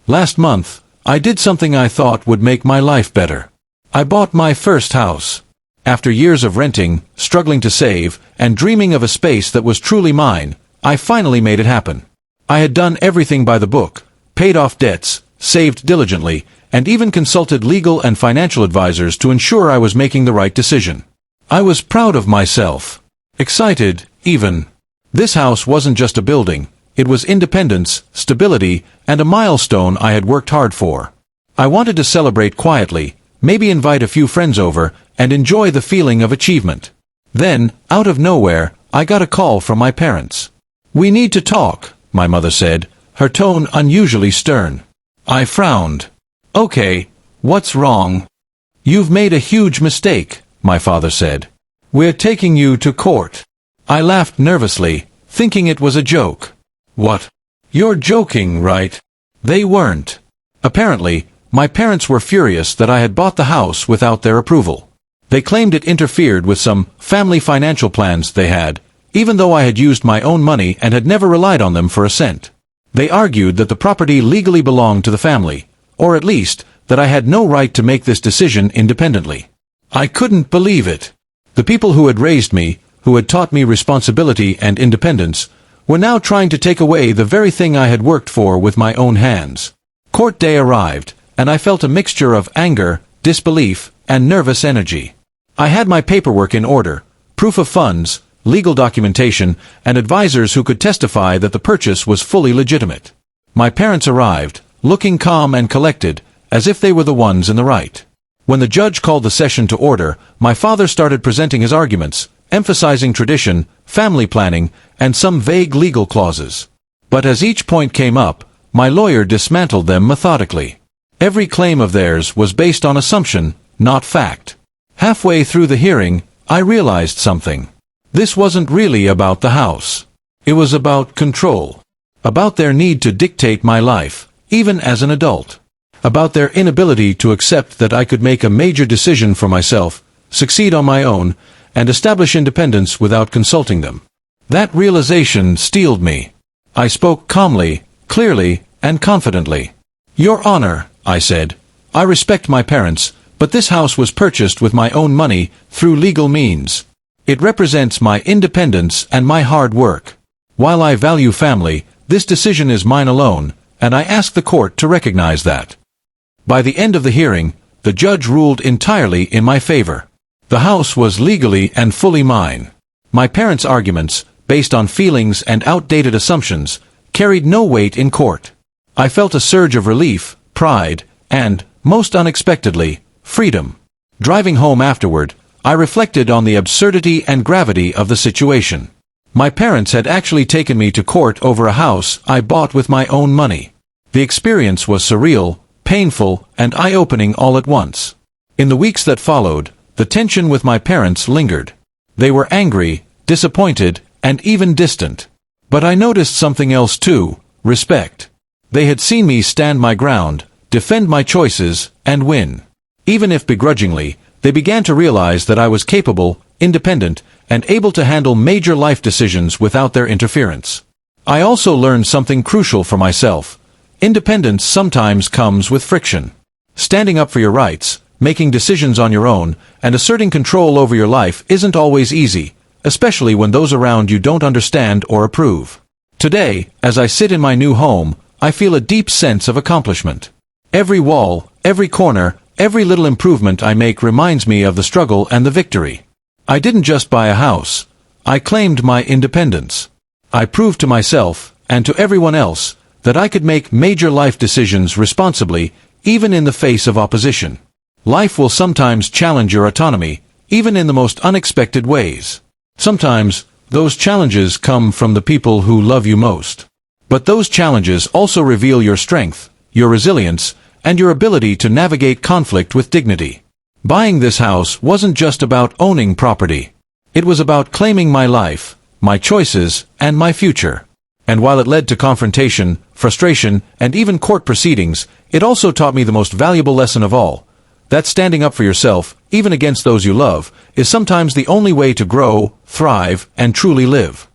Last month, I did something I thought would make my life better. I bought my first house. After years of renting, struggling to save, and dreaming of a space that was truly mine, I finally made it happen. I had done everything by the book, paid off debts, saved diligently, and even consulted legal and financial advisors to ensure I was making the right decision. I was proud of myself. Excited, even. This house wasn't just a building. It was independence, stability, and a milestone I had worked hard for. I wanted to celebrate quietly, maybe invite a few friends over, and enjoy the feeling of achievement. Then, out of nowhere, I got a call from my parents. "We need to talk," my mother said, her tone unusually stern. I frowned. "Okay, what's wrong?" "You've made a huge mistake," my father said. "We're taking you to court." I laughed nervously, thinking it was a joke. "What? You're joking, right?" They weren't. Apparently, my parents were furious that I had bought the house without their approval. They claimed it interfered with some family financial plans they had, even though I had used my own money and had never relied on them for a cent. They argued that the property legally belonged to the family, or at least, that I had no right to make this decision independently. I couldn't believe it. The people who had raised me, who had taught me responsibility and independence, were now trying to take away the very thing I had worked for with my own hands. Court day arrived, and I felt a mixture of anger, disbelief, and nervous energy. I had my paperwork in order, proof of funds, legal documentation, and advisors who could testify that the purchase was fully legitimate. My parents arrived, looking calm and collected, as if they were the ones in the right. When the judge called the session to order, my father started presenting his arguments, emphasizing tradition, family planning, and some vague legal clauses. But as each point came up, my lawyer dismantled them methodically. Every claim of theirs was based on assumption, not fact. Halfway through the hearing, I realized something. This wasn't really about the house. It was about control. About their need to dictate my life, even as an adult. About their inability to accept that I could make a major decision for myself, succeed on my own, and establish independence without consulting them. That realization steeled me. I spoke calmly, clearly, and confidently. "Your Honor," I said, "I respect my parents, but this house was purchased with my own money, through legal means. It represents my independence and my hard work. While I value family, this decision is mine alone, and I ask the court to recognize that." By the end of the hearing, the judge ruled entirely in my favor. The house was legally and fully mine. My parents' arguments, based on feelings and outdated assumptions, carried no weight in court. I felt a surge of relief, pride, and, most unexpectedly, freedom. Driving home afterward, I reflected on the absurdity and gravity of the situation. My parents had actually taken me to court over a house I bought with my own money. The experience was surreal, painful, and eye-opening all at once. In the weeks that followed, the tension with my parents lingered. They were angry, disappointed, and even distant. But I noticed something else too: respect. They had seen me stand my ground, defend my choices, and win. Even if begrudgingly, they began to realize that I was capable, independent, and able to handle major life decisions without their interference. I also learned something crucial for myself. Independence sometimes comes with friction. Standing up for your rights, making decisions on your own, and asserting control over your life isn't always easy, especially when those around you don't understand or approve. Today, as I sit in my new home, I feel a deep sense of accomplishment. Every wall, every corner, every little improvement I make reminds me of the struggle and the victory. I didn't just buy a house. I claimed my independence. I proved to myself, and to everyone else, that I could make major life decisions responsibly, even in the face of opposition. Life will sometimes challenge your autonomy, even in the most unexpected ways. Sometimes, those challenges come from the people who love you most. But those challenges also reveal your strength, your resilience, and your ability to navigate conflict with dignity. Buying this house wasn't just about owning property. It was about claiming my life, my choices, and my future. And while it led to confrontation, frustration, and even court proceedings, it also taught me the most valuable lesson of all: that standing up for yourself, even against those you love, is sometimes the only way to grow, thrive, and truly live.